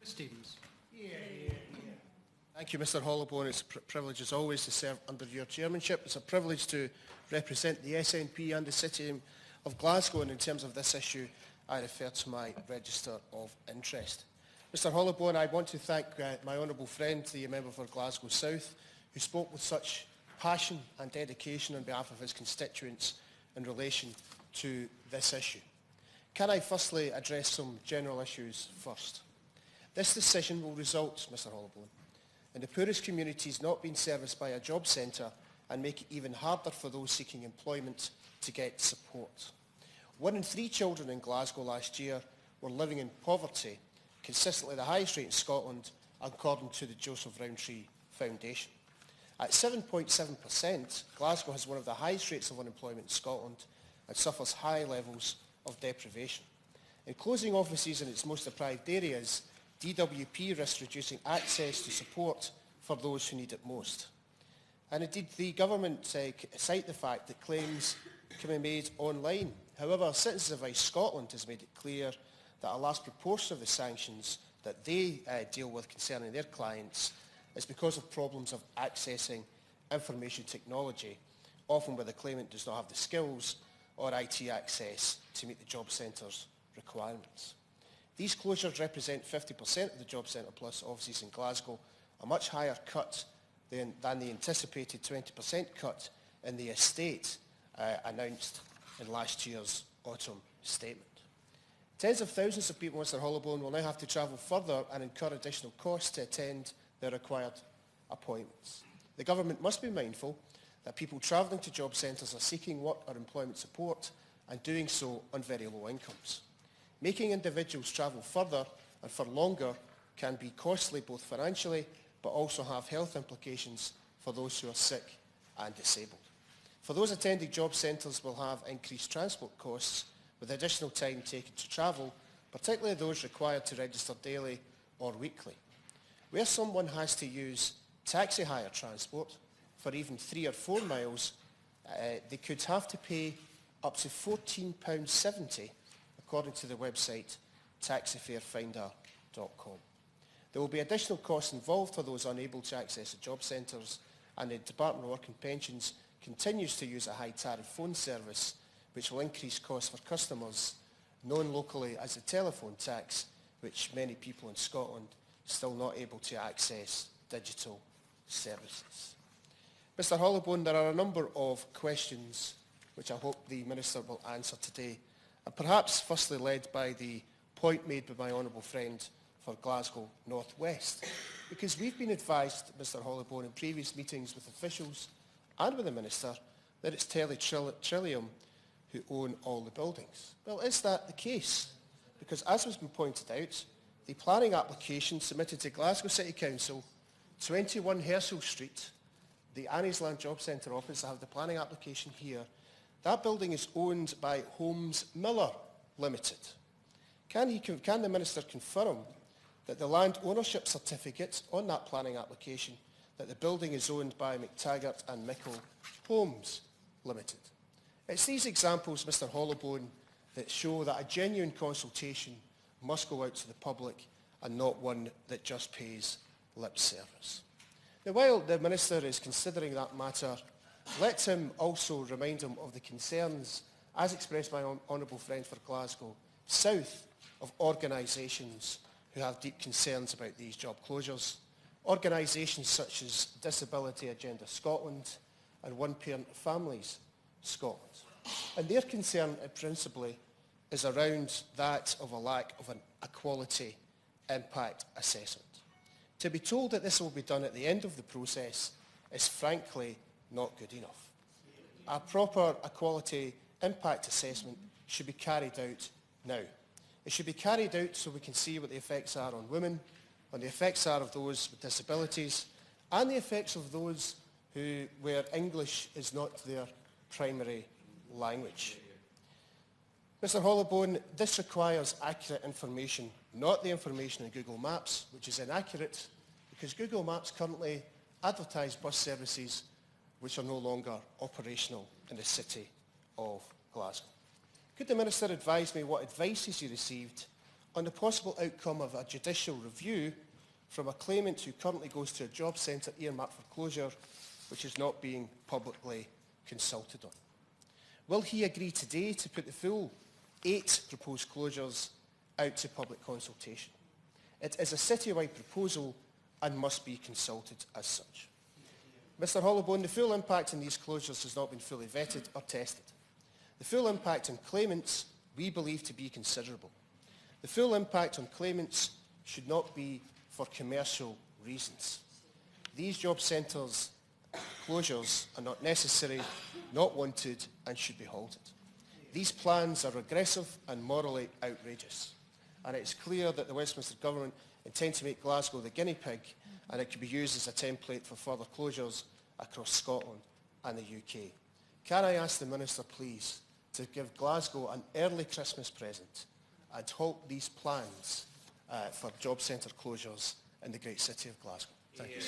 Stevens. Thank you, Mr Hollowborn. It's a privilege as always to serve under your chairmanship. It's a privilege to represent the SNP and the City of Glasgow, and in terms of this issue, I refer to my register of interest. Mr Hollowborn, I want to thank my honourable friend, the member for Glasgow South, who spoke with such passion and dedication on behalf of his constituents in relation to this issue. Can I firstly address some general issues first? This decision will result, Mr Hollowborn, in the poorest communities not being serviced by a job centre and make it even harder for those seeking employment to get support. 1 in 3 children in Glasgow last year were living in poverty, consistently the highest rate in Scotland, according to the Joseph Rowntree Foundation. At 7.7%, Glasgow has one of the highest rates of unemployment in Scotland and suffers high levels of deprivation. In closing offices in its most deprived areas, DWP risks reducing access to support for those who need it most. And indeed, the government cite the fact that claims can be made online. However, Citizens Advice Scotland has made it clear that a large proportion of the sanctions that they deal with concerning their clients is because of problems of accessing information technology, often where the claimant does not have the skills or IT access to meet the job centre's requirements. These closures represent 50% of the Jobcentre Plus offices in Glasgow, a much higher cut than the anticipated 20% cut in the estate announced in last year's autumn statement. Tens of thousands of people, Mr Hollowborn, will now have to travel further and incur additional costs to attend their required appointments. The government must be mindful that people travelling to job centres are seeking work or employment support and doing so on very low incomes. Making individuals travel further and for longer can be costly both financially but also have health implications for those who are sick and disabled. For those attending job centres will have increased transport costs with additional time taken to travel, particularly those required to register daily or weekly. Where someone has to use taxi hire transport for even 3 or 4 miles, they could have to pay up to £14.70, according to the website taxifarefinder.com. There will be additional costs involved for those unable to access the job centres, and the Department of Work and Pensions continues to use a high-tariff phone service, which will increase costs for customers, known locally as the telephone tax, which many people in Scotland still not able to access digital services. Mr Hollowborn, there are a number of questions which I hope the Minister will answer today, and perhaps firstly led by the point made by my honourable friend for Glasgow North West, because we've been advised, Mr Hollowborn, in previous meetings with officials and with the Minister that it's Trillium who own all the buildings. Well, is that the case? Because as has been pointed out, the planning application submitted to Glasgow City Council, 21 Herschel Street, the Anniesland Job Centre office, I have the planning application here, that building is owned by Holmes Miller Limited. Can the Minister confirm that the land ownership certificate on that planning application, that the building is owned by McTaggart and Mickle Homes Limited? It's these examples, Mr Hollowborn, that show that a genuine consultation must go out to the public and not one that just pays lip service. Now, while the Minister is considering that matter, let him also remind him of the concerns, as expressed by my honourable friend for Glasgow South, of organisations who have deep concerns about these job closures, organisations such as Disability Agenda Scotland and One Parent Families Scotland. And their concern principally is around that of a lack of an equality impact assessment. To be told that this will be done at the end of the process is frankly not good enough. A proper equality impact assessment should be carried out now. It should be carried out so we can see what the effects are on women, what the effects are of those with disabilities, and the effects of those where English is not their primary language. Mr Hollowborn, this requires accurate information, not the information in Google Maps, which is inaccurate because Google Maps currently advertise bus services which are no longer operational in the City of Glasgow. Could the Minister advise me what advice he received on the possible outcome of a judicial review from a claimant who currently goes to a job centre earmarked for closure, which is not being publicly consulted on. Will he agree today to put the full 8 proposed closures out to public consultation? It is a citywide proposal and must be consulted as such. Mr Hollowbone, the full impact on these closures has not been fully vetted or tested. The full impact on claimants we believe to be considerable. The full impact on claimants should not be for commercial reasons. These job centres closures are not necessary, not wanted, and should be halted. These plans are regressive and morally outrageous, and it is clear that the Westminster Government intend to make Glasgow the guinea pig, and it could be used as a template for further closures across Scotland and the UK. Can I ask the Minister, please, to give Glasgow an early Christmas present and halt these plans for job centre closures in the great city of Glasgow? Thank you.